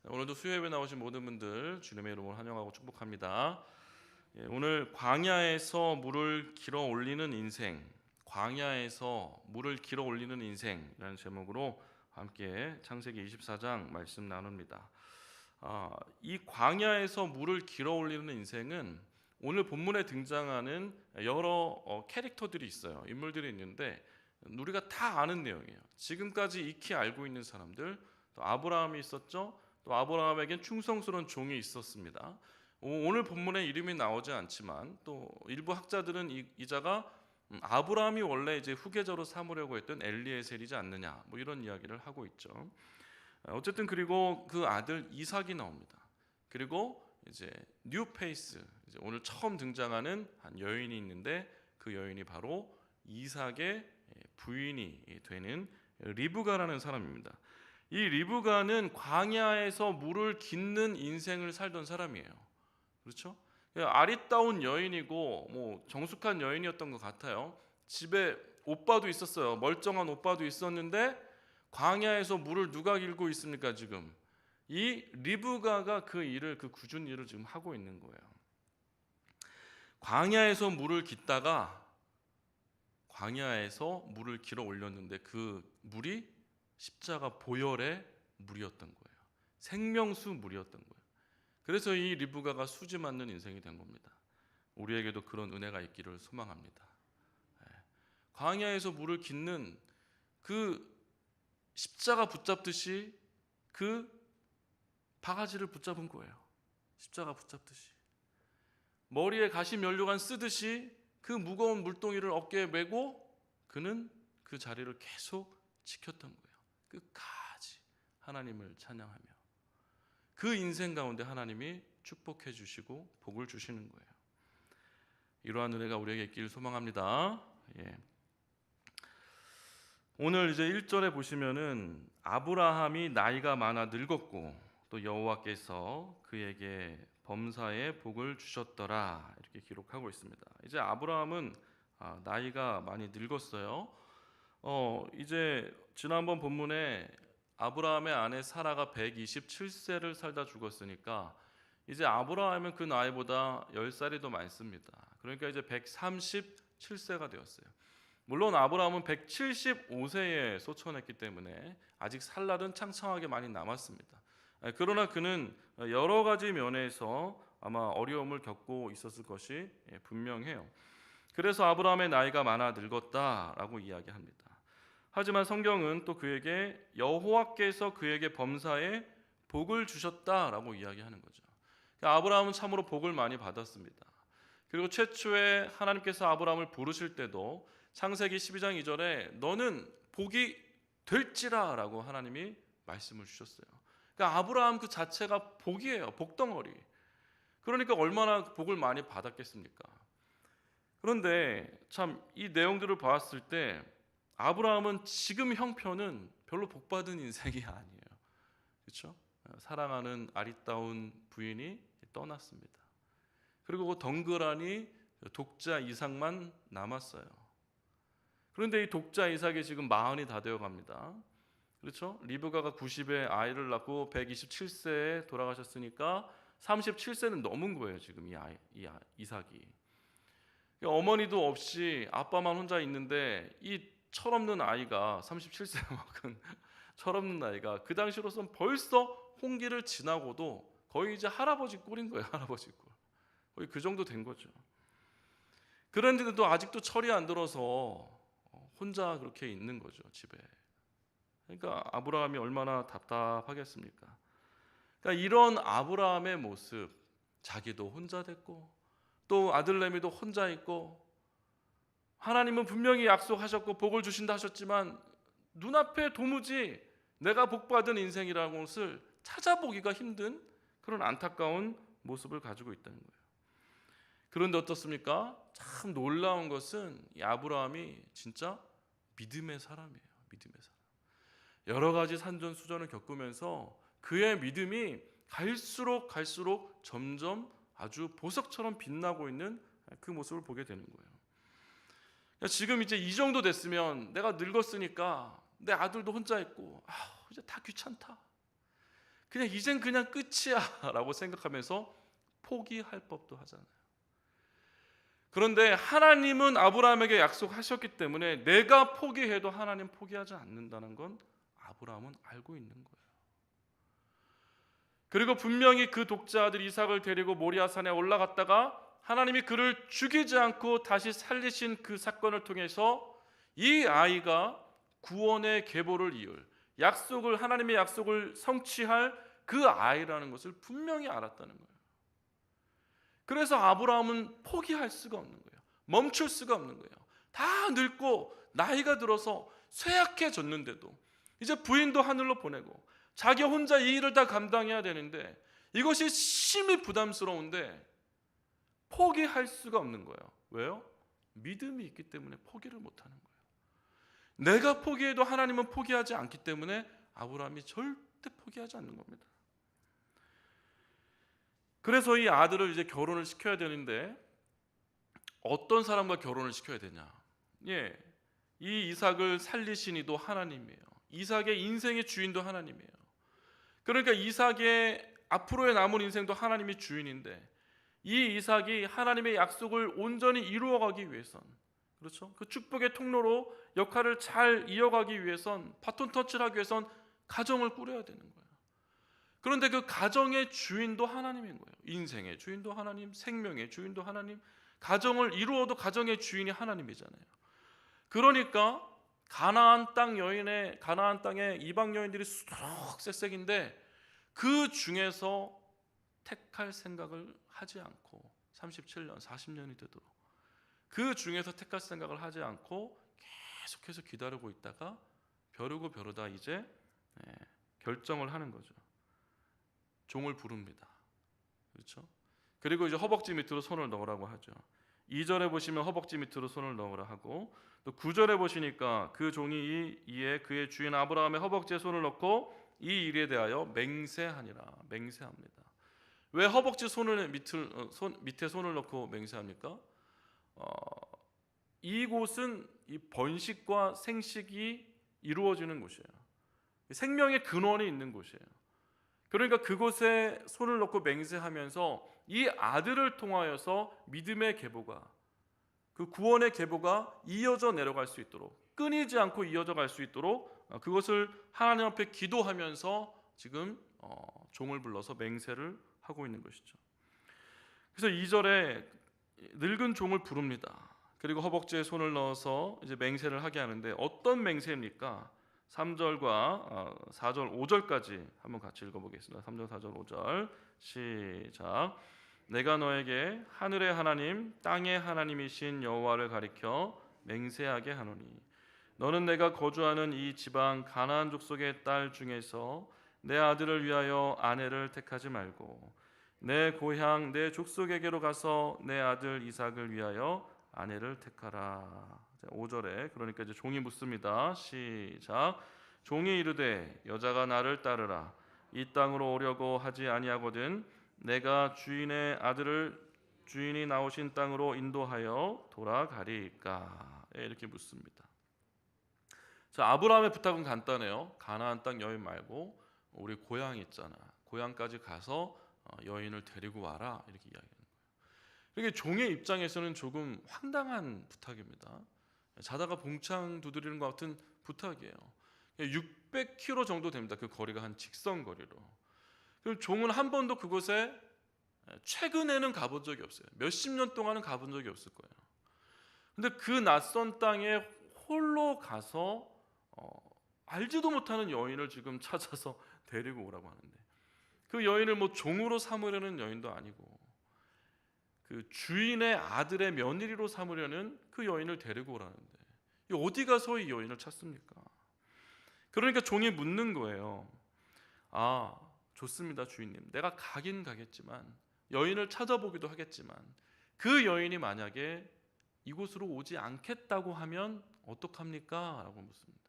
오늘도 수요예배 나오신 모든 분들 주님의 이름으로 환영하고 축복합니다. 오늘 광야에서 물을 길어 올리는 인생, 광야에서 물을 길어 올리는 인생이라는 제목으로 함께 창세기 24장 말씀 나눕니다. 이 광야에서 물을 길어 올리는 인생은 오늘 본문에 등장하는 여러 캐릭터들이 있어요. 인물들이 있는데 우리가 다 아는 내용이에요. 지금까지 익히 알고 있는 사람들, 또 아브라함이 있었죠. 또 아브라함에겐 충성스러운 종이 있었습니다. 오늘 본문에 이름이 나오지 않지만 또 일부 학자들은 이 자가 아브라함이 원래 이제 후계자로 삼으려고 했던 엘리에셀이지 않느냐, 뭐 이런 이야기를 하고 있죠. 어쨌든 그리고 그 아들 이삭이 나옵니다. 그리고 이제 뉴페이스, 이제 오늘 처음 등장하는 한 여인이 있는데 그 여인이 바로 이삭의 부인이 되는 리브가라는 사람입니다. 이 리브가는 광야에서 물을 깃는 인생을 살던 사람이에요. 그렇죠? 아리따운 여인이고 뭐 정숙한 여인이었던 것 같아요. 집에 오빠도 있었어요. 멀쩡한 오빠도 있었는데 광야에서 물을 누가 길고 있습니까 지금? 이 리브가가 그 일을, 그 굳은 일을 지금 하고 있는 거예요. 광야에서 물을 깃다가 광야에서 물을 길어 올렸는데 그 물이 십자가 보혈의 물이었던 거예요. 생명수 물이었던 거예요. 그래서 이 리브가가 수지 맞는 인생이 된 겁니다. 우리에게도 그런 은혜가 있기를 소망합니다. 광야에서 물을 깃는 그 십자가 붙잡듯이 그 바가지를 붙잡은 거예요. 십자가 붙잡듯이 머리에 가시 면류관 쓰듯이 그 무거운 물동이를 어깨에 메고 그는 그 자리를 계속 지켰던 거예요. 끝까지 하나님을 찬양하며 그 인생 가운데 하나님이 축복해 주시고 복을 주시는 거예요. 이러한 은혜가 우리에게 있기를 소망합니다. 오늘 이제 1절에 보시면은 아브라함이 나이가 많아 늙었고 또 여호와께서 그에게 범사에 복을 주셨더라, 이렇게 기록하고 있습니다. 이제 아브라함은 나이가 많이 늙었어요. 이제 지난번 본문에 아브라함의 아내 사라가 127세를 살다 죽었으니까 이제 아브라함은 그 나이보다 10살이 더 많습니다. 그러니까 이제 137세가 되었어요. 물론 아브라함은 175세에 소천했기 때문에 아직 살 날은 창창하게 많이 남았습니다. 그러나 그는 여러 가지 면에서 아마 어려움을 겪고 있었을 것이 분명해요. 그래서 아브라함의 나이가 많아 늙었다라고 이야기합니다. 하지만 성경은 또 그에게 여호와께서 그에게 범사에 복을 주셨다라고 이야기하는 거죠. 그러니까 아브라함은 참으로 복을 많이 받았습니다. 그리고 최초에 하나님께서 아브라함을 부르실 때도 창세기 12장 2절에 너는 복이 될지라 라고 하나님이 말씀을 주셨어요. 그러니까 아브라함 그 자체가 복이에요. 복덩어리. 그러니까 얼마나 복을 많이 받았겠습니까? 그런데 참 이 내용들을 봤을 때 아브라함은 지금 형편은 별로 복받은 인생이 아니에요. 그렇죠? 사랑하는 아리따운 부인이 떠났습니다. 그리고 그 덩그러니 독자 이삭만 남았어요. 그런데 이 독자 이삭이 지금 40이 다 되어 갑니다. 그렇죠? 리브가가 90에 아이를 낳고 127세에 돌아가셨으니까 37세는 넘은 거예요, 지금 이삭이. 어머니도 없이 아빠만 혼자 있는데 이 철없는 아이가 37세 먹은 철없는 아이가 그 당시로선 벌써 홍기를 지나고도 거의 이제 할아버지 꼴인 거예요. 할아버지 꼴. 거의 그 정도 된 거죠. 그런데도 아직도 철이 안 들어서 혼자 그렇게 있는 거죠, 집에. 그러니까 아브라함이 얼마나 답답하겠습니까? 그러니까 이런 아브라함의 모습, 자기도 혼자 됐고 또 아들내미도 혼자 있고 하나님은 분명히 약속하셨고 복을 주신다 하셨지만 눈앞에 도무지 내가 복받은 인생이라는 것을 찾아보기가 힘든 그런 안타까운 모습을 가지고 있다는 거예요. 그런데 어떻습니까? 참 놀라운 것은 이 아브라함이 진짜 믿음의 사람이에요. 믿음의 사람. 여러 가지 산전수전을 겪으면서 그의 믿음이 갈수록 점점 아주 보석처럼 빛나고 있는 그 모습을 보게 되는 거예요. 지금 이제 이 정도 됐으면 내가 늙었으니까 내 아들도 혼자 있고 이제 다 귀찮다. 그냥 이젠 그냥 끝이야라고 생각하면서 포기할 법도 하잖아요. 그런데 하나님은 아브라함에게 약속하셨기 때문에 내가 포기해도 하나님 포기하지 않는다는 건 아브라함은 알고 있는 거예요. 그리고 분명히 그 독자 아들 이삭을 데리고 모리아산에 올라갔다가 하나님이 그를 죽이지 않고 다시 살리신 그 사건을 통해서 이 아이가 구원의 계보를 이을 하나님의 약속을 성취할 그 아이라는 것을 분명히 알았다는 거예요. 그래서 아브라함은 포기할 수가 없는 거예요. 멈출 수가 없는 거예요. 다 늙고 나이가 들어서 쇠약해졌는데도 이제 부인도 하늘로 보내고 자기 혼자 이 일을 다 감당해야 되는데 이것이 심히 부담스러운데 포기할 수가 없는 거예요. 왜요? 믿음이 있기 때문에 포기를 못하는 거예요. 내가 포기해도 하나님은 포기하지 않기 때문에 아브라함이 절대 포기하지 않는 겁니다. 그래서 이 아들을 이제 결혼을 시켜야 되는데 어떤 사람과 결혼을 시켜야 되냐? 이 이삭을 살리신 이도 하나님이에요. 이삭의 인생의 주인도 하나님이에요. 그러니까 이삭의 앞으로의 남은 인생도 하나님이 주인인데 이 이삭이 하나님의 약속을 온전히 이루어가기 위해선, 그렇죠? 그 축복의 통로로 역할을 잘 이어가기 위해선, 바톤 터치를 하기 위해선 가정을 꾸려야 되는 거예요. 그런데 그 가정의 주인도 하나님인 거예요. 인생의 주인도 하나님, 생명의 주인도 하나님, 가정을 이루어도 가정의 주인이 하나님이잖아요. 그러니까 가나안 땅에 이방 여인들이 수두룩 색색인데 그 중에서 택할 생각을 하지 않고 37년, 40년이 되도록 그 중에서 택할 생각을 하지 않고 계속해서 기다리고 있다가 벼르다 이제 결정을 하는 거죠. 종을 부릅니다. 그렇죠? 그리고 이제 허벅지 밑으로 손을 넣으라고 하죠. 2절에 보시면 허벅지 밑으로 손을 넣으라 하고, 또 9절에 보시니까 그 종이 이에 그의 주인 아브라함의 허벅지에 손을 넣고 이 일에 대하여 맹세합니다. 왜 허벅지 밑에 손을 넣고 맹세합니까? 이곳은 이 번식과 생식이 이루어지는 곳이에요. 생명의 근원이 있는 곳이에요. 그러니까 그곳에 손을 넣고 맹세하면서 이 아들을 통하여서 믿음의 계보가, 그 구원의 계보가 이어져 내려갈 수 있도록, 끊이지 않고 이어져 갈 수 있도록 그것을 하나님 앞에 기도하면서 지금 종을 불러서 맹세를 하고 있는 것이죠. 그래서 2절에 늙은 종을 부릅니다. 그리고 허벅지에 손을 넣어서 이제 맹세를 하게 하는데 어떤 맹세입니까? 3절과 4절, 5절까지 한번 같이 읽어보겠습니다. 3절, 4절, 5절 시작. 내가 너에게 하늘의 하나님, 땅의 하나님이신 여호와를 가리켜 맹세하게 하노니 너는 내가 거주하는 이 지방 가나안 족속의 딸 중에서 내 아들을 위하여 아내를 택하지 말고 내 고향 내 족속에게로 가서 내 아들 이삭을 위하여 아내를 택하라. 5절에 그러니까 이제 종이 묻습니다. 시작. 종이 이르되 여자가 나를 따르라. 이 땅으로 오려고 하지 아니하거든 내가 주인의 아들을 주인이 나오신 땅으로 인도하여 돌아가리이까. 이렇게 묻습니다. 자, 아브라함의 부탁은 간단해요. 가나안 땅 여인 말고 우리 고향 있잖아. 고향까지 가서 여인을 데리고 와라. 이렇게 이야기하는 거예요. 이게 종의 입장에서는 조금 황당한 부탁입니다. 자다가 봉창 두드리는 것 같은 부탁이에요. 600km 정도 됩니다. 그 거리가 한 직선 거리로. 그럼 종은 한 번도 그곳에 최근에는 가본 적이 없어요. 몇십 년 동안은 가본 적이 없을 거예요. 근데 그 낯선 땅에 홀로 가서 알지도 못하는 여인을 지금 찾아서 데리고 오라고 하는데 그 여인을 뭐 종으로 삼으려는 여인도 아니고 그 주인의 아들의 며느리로 삼으려는 그 여인을 데리고 오라는데 어디 가서 이 여인을 찾습니까? 그러니까 종이 묻는 거예요. 아, 좋습니다 주인님. 내가 가긴 가겠지만 여인을 찾아보기도 하겠지만 그 여인이 만약에 이곳으로 오지 않겠다고 하면 어떡합니까? 라고 묻습니다.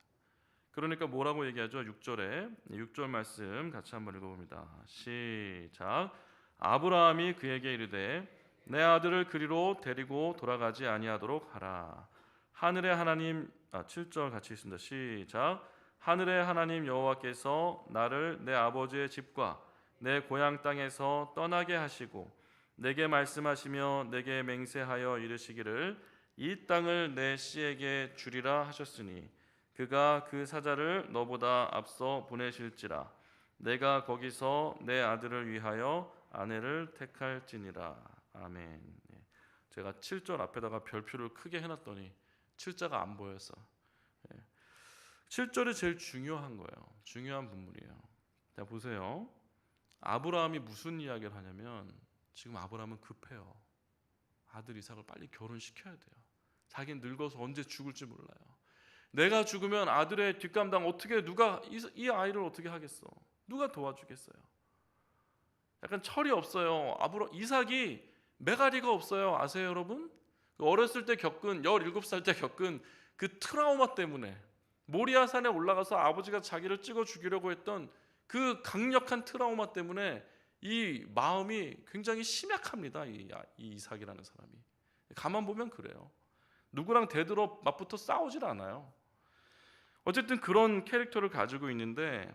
그러니까 뭐라고 얘기하죠? 6절 말씀 같이 한번 읽어봅니다. 시작. 아브라함이 그에게 이르되 내 아들을 그리로 데리고 돌아가지 아니하도록 하라. 하늘의 하나님 7절 같이 있습니다. 시작. 하늘의 하나님 여호와께서 나를 내 아버지의 집과 내 고향 땅에서 떠나게 하시고 내게 말씀하시며 내게 맹세하여 이르시기를 이 땅을 내 씨에게 주리라 하셨으니 그가 그 사자를 너보다 앞서 보내실지라 내가 거기서 내 아들을 위하여 아내를 택할지니라. 아멘. 제가 7절 앞에다가 별표를 크게 해놨더니 7자가 안 보여서 7절이 제일 중요한 거예요. 중요한 부분이에요. 자, 보세요. 아브라함이 무슨 이야기를 하냐면 지금 아브라함은 급해요. 아들 이삭을 빨리 결혼시켜야 돼요. 자기는 늙어서 언제 죽을지 몰라요. 내가 죽으면 아들의 뒷감당 어떻게 누가 이 아이를 어떻게 하겠어? 누가 도와주겠어요? 약간 철이 없어요. 이삭이 메가리가 없어요. 아세요, 여러분? 어렸을 때 겪은 17살 때 겪은 그 트라우마 때문에 모리아산에 올라가서 아버지가 자기를 찍어 죽이려고 했던 그 강력한 트라우마 때문에 이 마음이 굉장히 심약합니다. 이 이삭이라는 사람이. 가만 보면 그래요. 누구랑 대들어 맞붙어 싸우질 않아요. 어쨌든 그런 캐릭터를 가지고 있는데,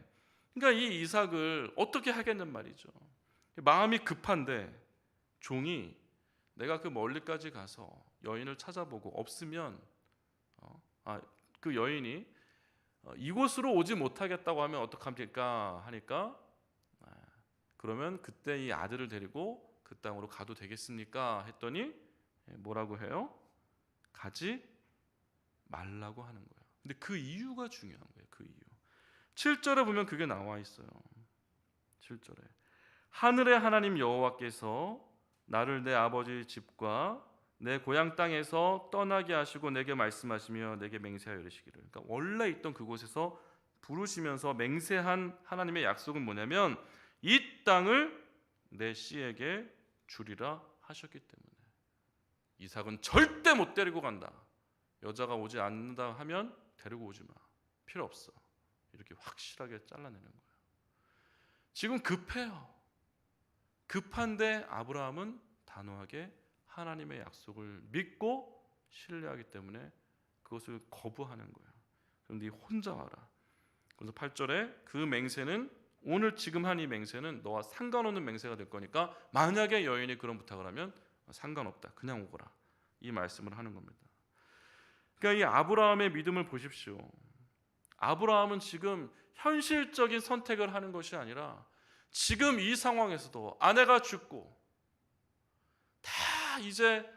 그러니까 이 이삭을 어떻게 하겠는 말이죠. 마음이 급한데 종이 내가 그 멀리까지 가서 여인을 찾아보고 없으면 그 여인이 이곳으로 오지 못하겠다고 하면 어떡합니까? 하니까 그러면 그때 이 아들을 데리고 그 땅으로 가도 되겠습니까? 했더니 뭐라고 해요? 가지 말라고 하는 거예요. 근데 그 이유가 중요한 거예요. 그 이유. 7절에 보면 그게 나와 있어요. 7절에 하늘의 하나님 여호와께서 나를 내 아버지 집과 내 고향 땅에서 떠나게 하시고 내게 말씀하시며 내게 맹세하여 이르시기를. 그러니까 원래 있던 그곳에서 부르시면서 맹세한 하나님의 약속은 뭐냐면 이 땅을 내 씨에게 주리라 하셨기 때문에 이삭은 절대 못 데리고 간다. 여자가 오지 않는다 하면 데리고 오지 마. 필요 없어. 이렇게 확실하게 잘라내는 거예요. 지금 급해요. 급한데 아브라함은 단호하게 하나님의 약속을 믿고 신뢰하기 때문에 그것을 거부하는 거예요. 그럼 네 혼자 와라. 그래서 8절에 그 맹세는 오늘 지금 한 이 맹세는 너와 상관없는 맹세가 될 거니까 만약에 여인이 그런 부탁을 하면 상관없다. 그냥 오거라. 이 말씀을 하는 겁니다. 그러니까 이 아브라함의 믿음을 보십시오. 아브라함은 지금 현실적인 선택을 하는 것이 아니라 지금 이 상황에서도 아내가 죽고 다 이제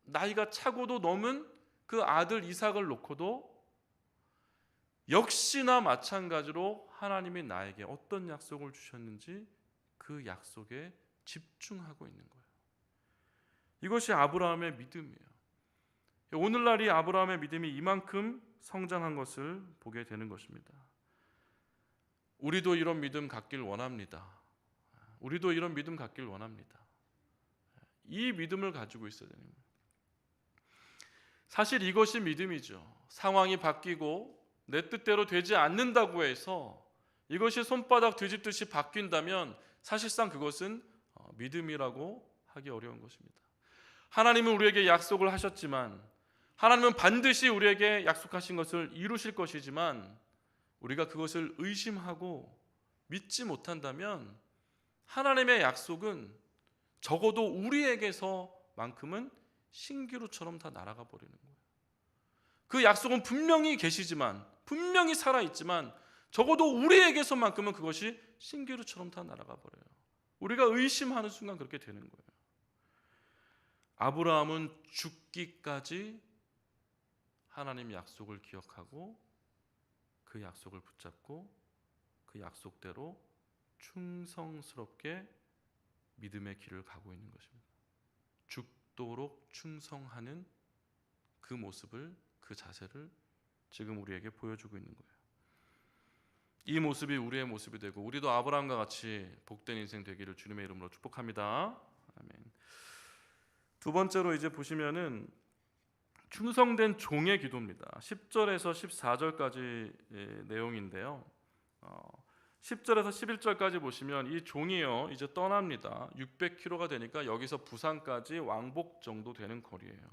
나이가 차고도 넘은 그 아들 이삭을 놓고도 역시나 마찬가지로 하나님이 나에게 어떤 약속을 주셨는지 그 약속에 집중하고 있는 거예요. 이것이 아브라함의 믿음이에요. 오늘날 이 아브라함의 믿음이 이만큼 성장한 것을 보게 되는 것입니다. 우리도 이런 믿음 갖길 원합니다. 우리도 이런 믿음 갖길 원합니다. 이 믿음을 가지고 있어야 되는 거예요. 사실 이것이 믿음이죠. 상황이 바뀌고 내 뜻대로 되지 않는다고 해서 이것이 손바닥 뒤집듯이 바뀐다면 사실상 그것은 믿음이라고 하기 어려운 것입니다. 하나님은 우리에게 약속을 하셨지만 하나님은 반드시 우리에게 약속하신 것을 이루실 것이지만 우리가 그것을 의심하고 믿지 못한다면 하나님의 약속은 적어도 우리에게서만큼은 신기루처럼 다 날아가 버리는 거예요. 그 약속은 분명히 계시지만 분명히 살아있지만 적어도 우리에게서만큼은 그것이 신기루처럼 다 날아가 버려요. 우리가 의심하는 순간 그렇게 되는 거예요. 아브라함은 죽기까지 하나님 약속을 기억하고 그 약속을 붙잡고 그 약속대로 충성스럽게 믿음의 길을 가고 있는 것입니다. 죽도록 충성하는 그 모습을, 그 자세를 지금 우리에게 보여주고 있는 거예요. 이 모습이 우리의 모습이 되고 우리도 아브라함과 같이 복된 인생 되기를 주님의 이름으로 축복합니다. 아멘. 두 번째로 이제 보시면은 충성된 종의 기도입니다. 10절에서 14절까지 내용인데요. 10절에서 11절까지 보시면 이 종이요 이제 떠납니다. 600km가 되니까 여기서 부산까지 왕복 정도 되는 거리예요.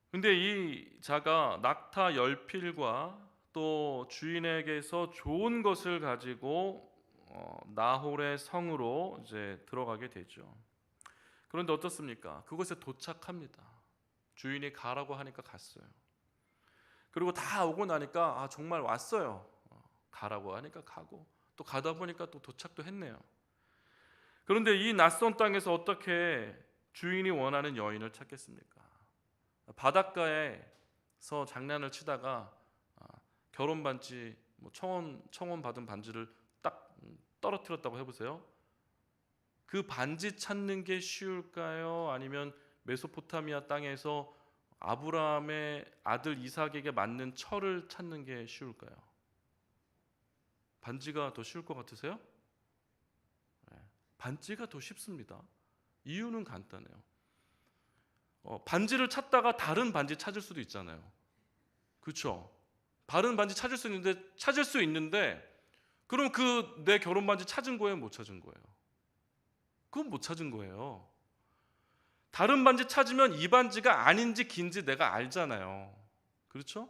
근데 이 자가 낙타 10필과 또 주인에게서 좋은 것을 가지고 나홀의 성으로 이제 들어가게 되죠. 그런데 어떻습니까? 그곳에 도착합니다. 주인이 가라고 하니까 갔어요. 그리고 다 오고 나니까 정말 왔어요. 가라고 하니까 가고, 또 가다 보니까 또 도착도 했네요. 그런데 이 낯선 땅에서 어떻게 주인이 원하는 여인을 찾겠습니까? 바닷가에서 장난을 치다가 결혼 반지, 청혼 받은 반지를 딱 떨어뜨렸다고 해보세요. 그 반지 찾는 게 쉬울까요? 아니면 메소포타미아 땅에서 아브라함의 아들 이삭에게 맞는 철을 찾는 게 쉬울까요? 반지가 더 쉬울 것 같으세요? 네. 반지가 더 쉽습니다. 이유는 간단해요. 반지를 찾다가 다른 반지 찾을 수도 있잖아요. 그렇죠? 다른 반지 찾을 수 있는데 그럼 그 내 결혼 반지 찾은 거예요, 못 찾은 거예요? 그건 못 찾은 거예요. 다른 반지 찾으면 이 반지가 아닌지 긴지 내가 알잖아요. 그렇죠?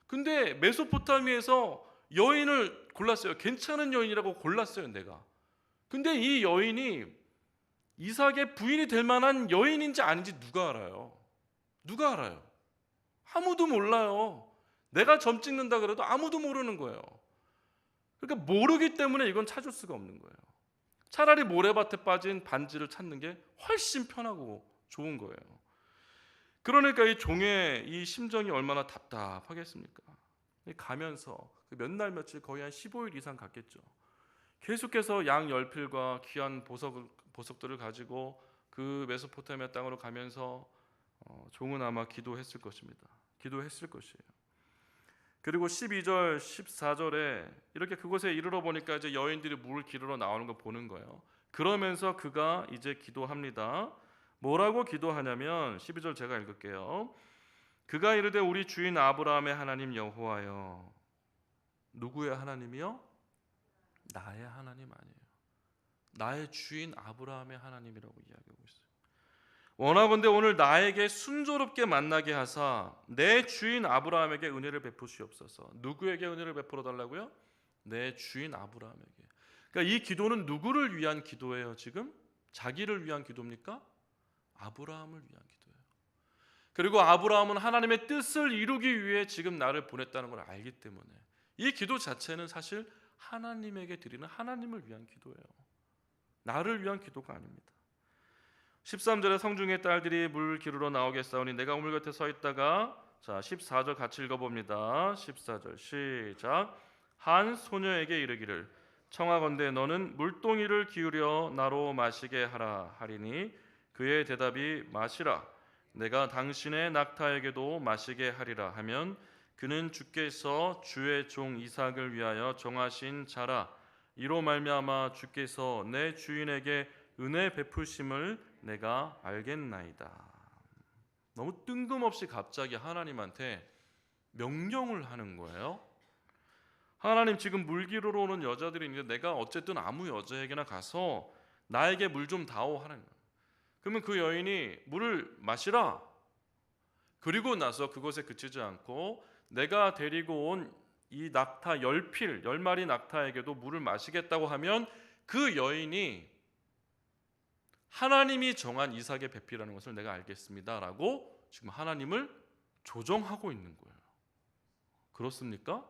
근데 메소포타미아에서 여인을 골랐어요. 괜찮은 여인이라고 골랐어요, 내가. 근데 이 여인이 이삭의 부인이 될 만한 여인인지 아닌지 누가 알아요? 누가 알아요? 아무도 몰라요. 내가 점 찍는다 그래도 아무도 모르는 거예요. 그러니까 모르기 때문에 이건 찾을 수가 없는 거예요. 차라리 모래밭에 빠진 반지를 찾는 게 훨씬 편하고 좋은 거예요. 그러니까 이 종의 이 심정이 얼마나 답답하겠습니까? 가면서 몇 날 며칠 거의 한 15일 이상 갔겠죠. 계속해서 양 10필과 귀한 보석들을 가지고 그 메소포타미아 땅으로 가면서 종은 아마 기도했을 것입니다. 기도했을 것이에요. 그리고 12절, 14절에 이렇게 그곳에 이르러 보니까 이제 여인들이 물 기르러 나오는 거 보는 거예요. 그러면서 그가 이제 기도합니다. 뭐라고 기도하냐면 12절 제가 읽을게요. 그가 이르되 우리 주인 아브라함의 하나님 여호와여. 누구의 하나님이요? 나의 하나님 아니에요. 나의 주인 아브라함의 하나님이라고 이야기하고 있어요. 원하건대 오늘 나에게 순조롭게 만나게 하사 내 주인 아브라함에게 은혜를 베푸시옵소서. 누구에게 은혜를 베풀어 달라고요? 내 주인 아브라함에게. 그러니까 이 기도는 누구를 위한 기도예요? 지금 자기를 위한 기도입니까? 아브라함을 위한 기도예요. 그리고 아브라함은 하나님의 뜻을 이루기 위해 지금 나를 보냈다는 걸 알기 때문에 이 기도 자체는 사실 하나님에게 드리는 하나님을 위한 기도예요. 나를 위한 기도가 아닙니다. 13절에 성중의 딸들이 물 기르러 나오겠사오니 내가 우물 곁에 서 있다가 14절 같이 읽어봅니다. 14절 시작. 한 소녀에게 이르기를 청하건대 너는 물동이를 기울여 나로 마시게 하라 하리니 그의 대답이 마시라 내가 당신의 낙타에게도 마시게 하리라 하면 그는 주께서 주의 종 이삭을 위하여 정하신 자라 이로 말미암아 주께서 내 주인에게 은혜 베푸심을 내가 알겠나이다. 너무 뜬금없이 갑자기 하나님한테 명령을 하는 거예요. 하나님 지금 물 기르러 오는 여자들이 있는데 내가 어쨌든 아무 여자에게나 가서 나에게 물 좀 다오 하는 거예요. 그러면 그 여인이 물을 마시라. 그리고 나서 그것에 그치지 않고 내가 데리고 온 이 낙타 10마리 낙타에게도 물을 마시겠다고 하면 그 여인이 하나님이 정한 이삭의 배필이라는 것을 내가 알겠습니다라고 지금 하나님을 조정하고 있는 거예요. 그렇습니까?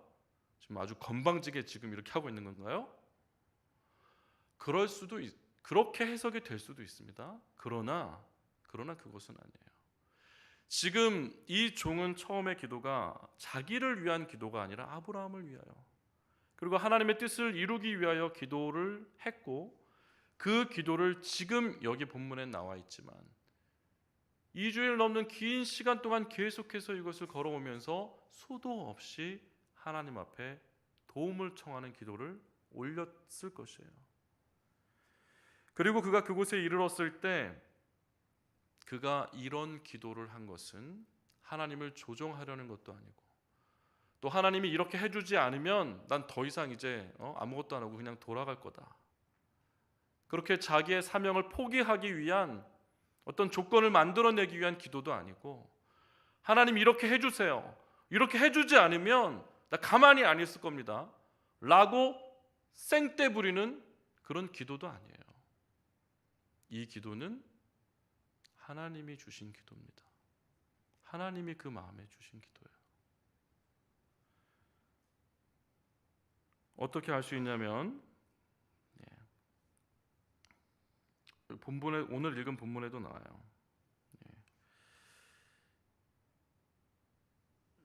지금 아주 건방지게 지금 이렇게 하고 있는 건가요? 그렇게 해석이 될 수도 있습니다. 그러나 그것은 아니에요. 지금 이 종은 처음에 기도가 자기를 위한 기도가 아니라 아브라함을 위하여 그리고 하나님의 뜻을 이루기 위하여 기도를 했고 그 기도를 지금 여기 본문에 나와 있지만 2주일 넘는 긴 시간 동안 계속해서 이것을 걸어오면서 수도 없이 하나님 앞에 도움을 청하는 기도를 올렸을 것이에요. 그리고 그가 그곳에 이르렀을 때 그가 이런 기도를 한 것은 하나님을 조종하려는 것도 아니고 또 하나님이 이렇게 해주지 않으면 난 더 이상 이제 아무것도 안 하고 그냥 돌아갈 거다. 그렇게 자기의 사명을 포기하기 위한 어떤 조건을 만들어내기 위한 기도도 아니고 하나님 이렇게 해주세요. 이렇게 해주지 않으면 나 가만히 안 있을 겁니다 라고 생떼 부리는 그런 기도도 아니에요. 이 기도는 하나님이 주신 기도입니다. 하나님이 그 마음에 주신 기도예요. 어떻게 할 수 있냐면 본문에, 오늘 읽은 본문에도 나와요.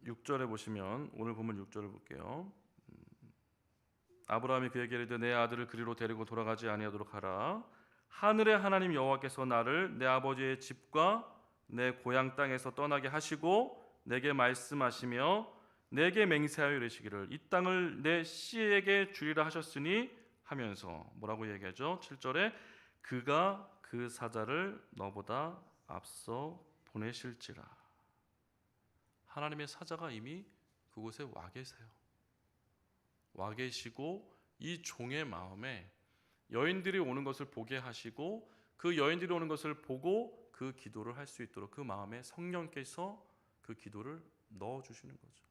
6절에 보시면, 오늘 본문 6절을 볼게요. 아브라함이 그에게 이르되 내 아들을 그리로 데리고 돌아가지 아니하도록 하라. 하늘의 하나님 여호와께서 나를 내 아버지의 집과 내 고향 땅에서 떠나게 하시고 내게 말씀하시며 내게 맹세하여 이르시기를 이 땅을 내 씨에게 주리라 하셨으니 하면서 뭐라고 얘기하죠? 7절에 그가 그 사자를 너보다 앞서 보내실지라. 하나님의 사자가 이미 그곳에 와 계세요. 와 계시고 이 종의 마음에 여인들이 오는 것을 보게 하시고 그 여인들이 오는 것을 보고 그 기도를 할 수 있도록 그 마음에 성령께서 그 기도를 넣어주시는 거죠.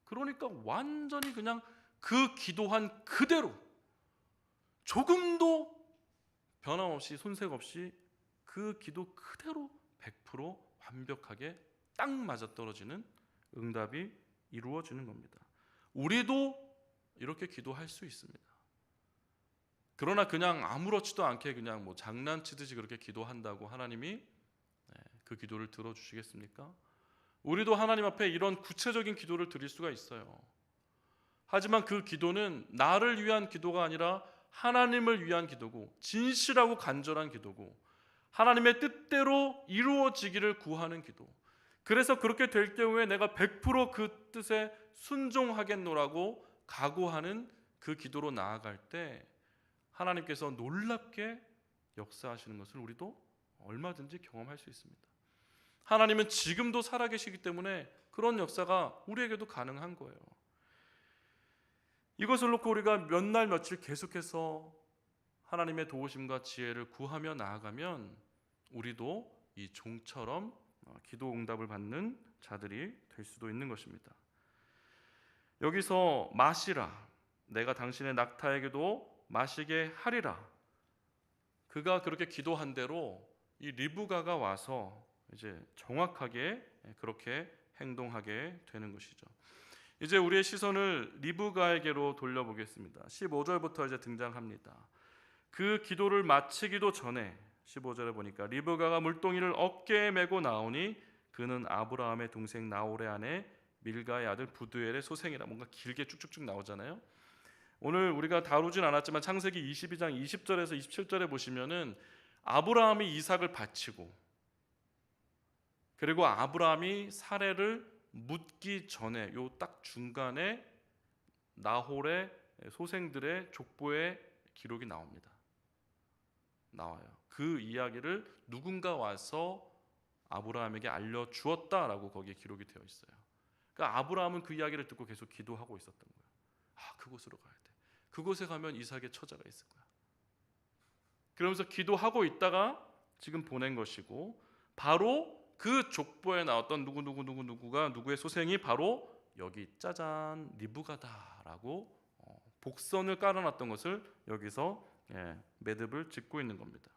그러니까 완전히 그냥 그 기도한 그대로 조금도 변함없이 손색 없이 그 기도 그대로 100% 완벽하게 딱 맞아떨어지는 응답이 이루어지는 겁니다. 우리도 이렇게 기도할 수 있습니다. 그러나 그냥 아무렇지도 않게 그냥 뭐 장난치듯이 그렇게 기도한다고 하나님이 그 기도를 들어주시겠습니까? 우리도 하나님 앞에 이런 구체적인 기도를 드릴 수가 있어요. 하지만 그 기도는 나를 위한 기도가 아니라 하나님을 위한 기도고 진실하고 간절한 기도고 하나님의 뜻대로 이루어지기를 구하는 기도. 그래서 그렇게 될 경우에 내가 100%그 뜻에 순종하겠노라고 각오하는 그 기도로 나아갈 때 하나님께서 놀랍게 역사하시는 것을 우리도 얼마든지 경험할 수 있습니다. 하나님은 지금도 살아계시기 때문에 그런 역사가 우리에게도 가능한 거예요. 이것을 놓고 우리가 몇 날 며칠 계속해서 하나님의 도우심과 지혜를 구하며 나아가면 우리도 이 종처럼 기도 응답을 받는 자들이 될 수도 있는 것입니다. 여기서 마시라, 내가 당신의 낙타에게도 마시게 하리라. 그가 그렇게 기도한 대로 이 리브가가 와서 이제 정확하게 그렇게 행동하게 되는 것이죠. 이제 우리의 시선을 리브가에게로 돌려보겠습니다. 15절부터 이제 등장합니다. 그 기도를 마치기도 전에 15절에 보니까 리브가가 물동이를 어깨에 메고 나오니 그는 아브라함의 동생 나홀의 아내 밀가의 아들 부두엘의 소생이라. 뭔가 길게 쭉쭉쭉 나오잖아요. 오늘 우리가 다루진 않았지만 창세기 22장 20절에서 27절에 보시면은 아브라함이 이삭을 바치고 그리고 아브라함이 사레를 묻기 전에 요 딱 중간에 나홀의 소생들의 족보의 기록이 나와요. 그 이야기를 누군가 와서 아브라함에게 알려주었다라고 거기에 기록이 되어 있어요. 그러니까 아브라함은 그 이야기를 듣고 계속 기도하고 있었던 거예요. 그곳으로 가야 돼. 그곳에 가면 이삭의 처자가 있을 거야. 그러면서 기도하고 있다가 지금 보낸 것이고 바로 그 족보에 나왔던 누구가 누구의 소생이 바로 여기 짜잔 리브가다라고 복선을 깔아놨던 것을 여기서 매듭을 짓고 있는 겁니다.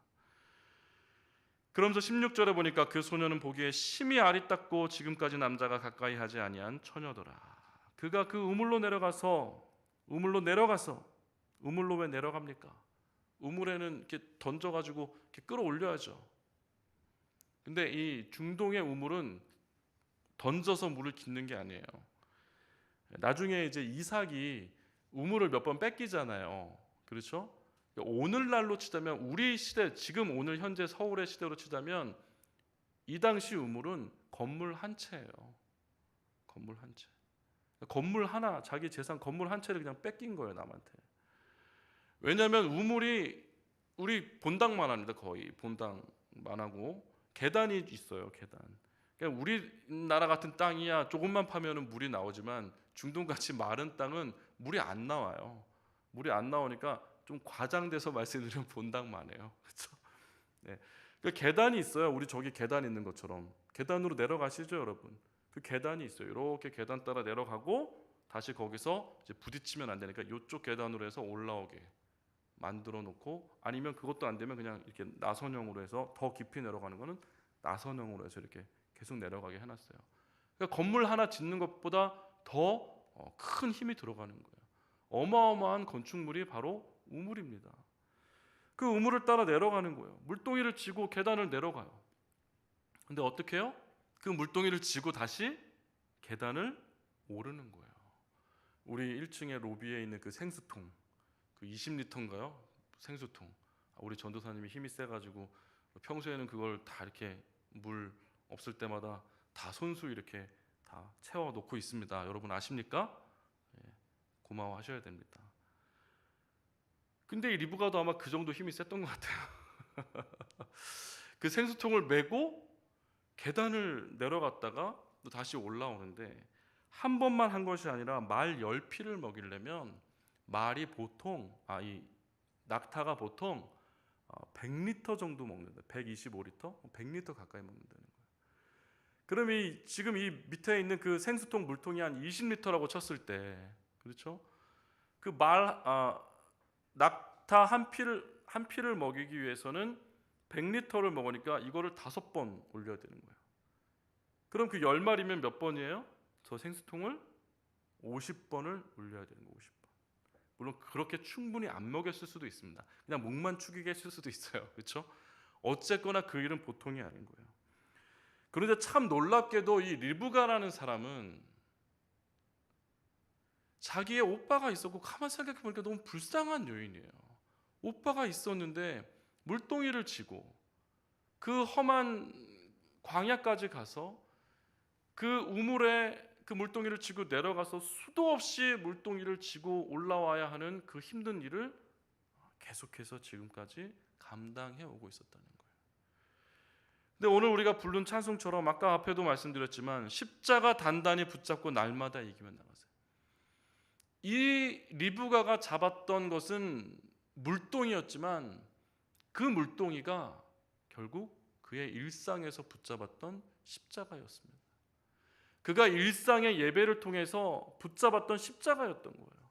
그러면서 16절에 보니까 그 소녀는 보기에 심히 아리따고 지금까지 남자가 가까이 하지 아니한 처녀더라. 그가 그 우물로 내려가서 우물로 왜 내려갑니까? 우물에는 이렇게 던져가지고 이렇게 끌어올려야죠. 근데 이 중동의 우물은 던져서 물을 깃는 게 아니에요. 나중에 이제 이삭이 우물을 몇 번 뺏기잖아요. 그렇죠? 오늘날로 치자면 우리 시대, 지금 오늘 현재 서울의 시대로 치자면 이 당시 우물은 건물 한 채예요. 건물 한 채. 건물 하나, 자기 재산 건물 한 채를 그냥 뺏긴 거예요, 남한테. 왜냐하면 우물이 우리 본당만 합니다. 거의 본당만 하고 계단이 있어요. 계단. 그러니까 우리나라 같은 땅이야 조금만 파면은 물이 나오지만 중동같이 마른 땅은 물이 안 나와요. 물이 안 나오니까 좀 과장돼서 말씀드리면 본당만 해요. 그렇죠? 네. 그러니까 계단이 있어요. 우리 저기 계단 있는 것처럼 계단으로 내려가시죠, 여러분. 그 계단이 있어요. 이렇게 계단 따라 내려가고 다시 거기서 이제 부딪히면 안 되니까 이쪽 계단으로 해서 올라오게 만들어 놓고, 아니면 그것도 안 되면 그냥 이렇게 나선형으로 해서 더 깊이 내려가는 거는 나선형으로 해서 이렇게 계속 내려가게 해놨어요. 그러니까 건물 하나 짓는 것보다 더 큰 힘이 들어가는 거예요. 어마어마한 건축물이 바로 우물입니다. 그 우물을 따라 내려가는 거예요. 물동이를 지고 계단을 내려가요. 근데 어떻게 해요? 그 물동이를 지고 다시 계단을 오르는 거예요. 우리 1층에 로비에 있는 그 생수통, 그 20리터인가요? 생수통. 우리 전도사님이 힘이 세가지고 평소에는 그걸 다 이렇게 물 없을 때마다 다 손수 이렇게 다 채워 놓고 있습니다. 여러분 아십니까? 예, 고마워하셔야 됩니다. 근데 이 리브가도 아마 그 정도 힘이 셌던 것 같아요. 그 생수통을 메고 계단을 내려갔다가 또 다시 올라오는데, 한 번만 한 것이 아니라 말 10피를 먹이려면 말이 보통 이 낙타가 보통 100리터 정도 먹는다. 125리터? 100리터 가까이 먹는다는 거예요. 그럼 지금 이 밑에 있는 그 생수통 물통이 한 20리터라고 쳤을 때, 그렇죠? 그 낙타 한 피를 먹이기 위해서는 100리터를 먹으니까 이거를 5번 올려야 되는 거예요. 그럼 그 10마리면 몇 번이에요? 저 생수통을 50번을 올려야 되는 거예요. 50번. 물론 그렇게 충분히 안 먹였을 수도 있습니다. 그냥 목만 축이게 했을 수도 있어요. 그렇죠? 어쨌거나 그 일은 보통이 아닌 거예요. 그런데 참 놀랍게도 이 리브가라는 사람은 자기의 오빠가 있었고, 가만 생각해 보니까 너무 불쌍한 여인이에요. 오빠가 있었는데 물동이를 지고 그 험한 광야까지 가서 그 우물에 그 물동이를 지고 내려가서 수도 없이 물동이를 지고 올라와야 하는 그 힘든 일을 계속해서 지금까지 감당해 오고 있었다는 거예요. 근데 오늘 우리가 부른 찬송처럼 아까 앞에도 말씀드렸지만 십자가 단단히 붙잡고 날마다 이기면 나가세요. 이 리브가가 잡았던 것은 물동이었지만 그 물동이가 결국 그의 일상에서 붙잡았던 십자가였습니다. 그가 일상의 예배를 통해서 붙잡았던 십자가였던 거예요.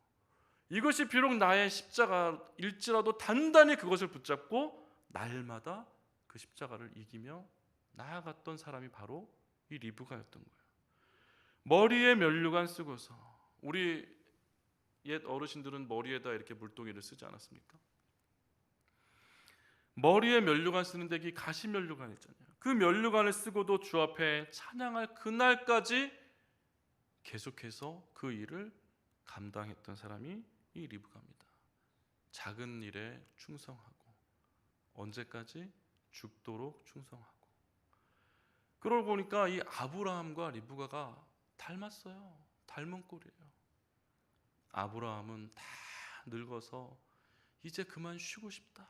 이것이 비록 나의 십자가일지라도 단단히 그것을 붙잡고 날마다 그 십자가를 이기며 나아갔던 사람이 바로 이 리브가였던 거예요. 머리에 면류관 쓰고서, 우리 옛 어르신들은 머리에다 이렇게 물동이를 쓰지 않았습니까? 머리에 면류관 쓰는데 이 가시 면류관 있잖아요. 그 면류관을 쓰고도 주 앞에 찬양할 그날까지 계속해서 그 일을 감당했던 사람이 이 리브가입니다. 작은 일에 충성하고 언제까지? 죽도록 충성하고. 그러고 보니까 이 아브라함과 리브가가 닮았어요. 닮은 꼴이에요. 아브라함은 다 늙어서 이제 그만 쉬고 싶다.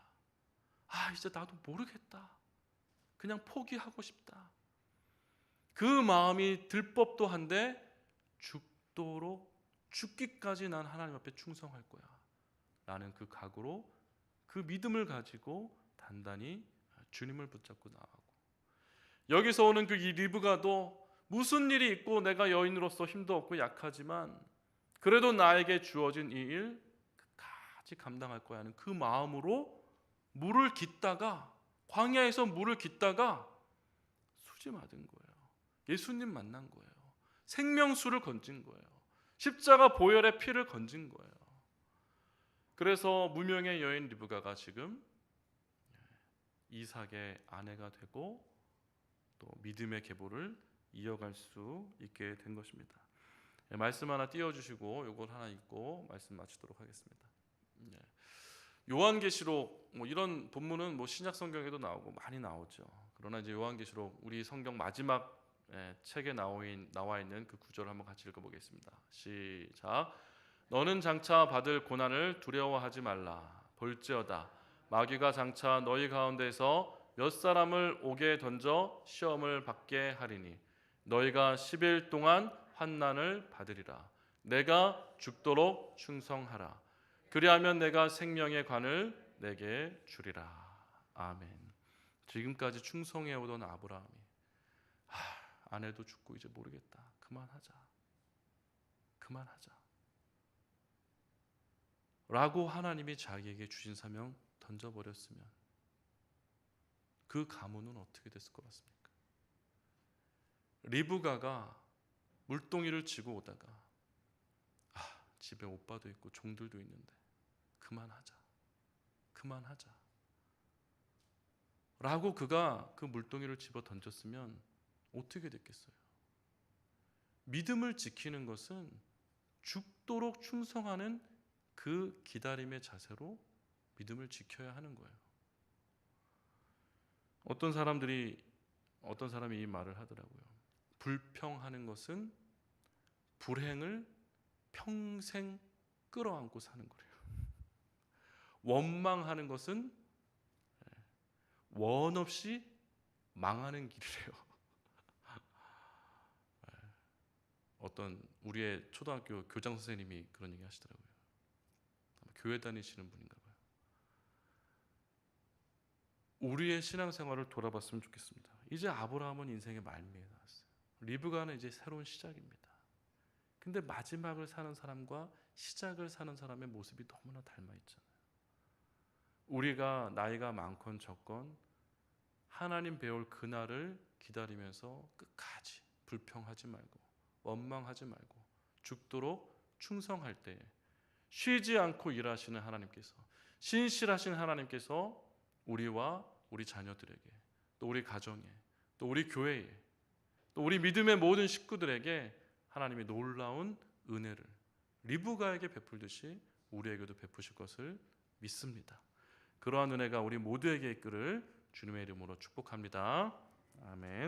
이제 나도 모르겠다. 그냥 포기하고 싶다. 그 마음이 들 법도 한데 죽도록, 죽기까지 난 하나님 앞에 충성할 거야 라는 그 각오로, 그 믿음을 가지고 단단히 주님을 붙잡고 나아가고, 여기서 오는 그 이 리브가도 무슨 일이 있고 내가 여인으로서 힘도 없고 약하지만 그래도 나에게 주어진 이 일 끝까지 감당할 거야 하는 그 마음으로 물을 깃다가, 광야에서 물을 깃다가 수지 맞은 거예요. 예수님 만난 거예요. 생명수를 건진 거예요. 십자가 보혈의 피를 건진 거예요. 그래서 무명의 여인 리브가가 지금 이삭의 아내가 되고 또 믿음의 계보를 이어갈 수 있게 된 것입니다. 말씀 하나 띄워주시고 이걸 하나 읽고 말씀 마치도록 하겠습니다. 요한계시록 이런 본문은 신약 성경에도 나오고 많이 나오죠. 그러나 이제 요한계시록, 우리 성경 마지막 책에 나와 있는 그 구절을 한번 같이 읽어보겠습니다. 시작. 너는 장차 받을 고난을 두려워하지 말라. 볼지어다 마귀가 장차 너희 가운데서 몇 사람을 옥에 던져 시험을 받게 하리니 너희가 10일 동안 환난을 받으리라. 내가 죽도록 충성하라. 그리하면 내가 생명의 관을 내게 주리라. 아멘. 지금까지 충성해 오던 아브라함이 아내도 죽고 이제 모르겠다. 그만하자. 라고 하나님이 자기에게 주신 사명 던져버렸으면 그 가문은 어떻게 됐을 것 같습니까? 리브가가 물동이를 지고 오다가 집에 오빠도 있고 종들도 있는데 그만하자 라고 그가 그 물동이를 집어 던졌으면 어떻게 됐겠어요? 믿음을 지키는 것은 죽도록 충성하는 그 기다림의 자세로 믿음을 지켜야 하는 거예요. 어떤 사람이 이 말을 하더라고요. 불평하는 것은 불행을 평생 끌어안고 사는 거래요. 원망하는 것은 원 없이 망하는 길이래요. 어떤 우리의 초등학교 교장 선생님이 그런 얘기 하시더라고요. 교회 다니시는 분인가 봐요. 우리의 신앙생활을 돌아봤으면 좋겠습니다. 이제 아브라함은 인생의 말미에 나왔어요. 리브가는 이제 새로운 시작입니다. 근데 마지막을 사는 사람과 시작을 사는 사람의 모습이 너무나 닮아 있잖아요. 우리가 나이가 많건 적건 하나님 배울 그날을 기다리면서 끝까지 불평하지 말고 원망하지 말고 죽도록 충성할 때 쉬지 않고 일하시는 하나님께서, 신실하신 하나님께서 우리와 우리 자녀들에게, 또 우리 가정에, 또 우리 교회에, 또 우리 믿음의 모든 식구들에게 하나님의 놀라운 은혜를 리브가에게 베풀듯이 우리에게도 베푸실 것을 믿습니다. 그러한 은혜가 우리 모두에게 있기를 주님의 이름으로 축복합니다. 아멘.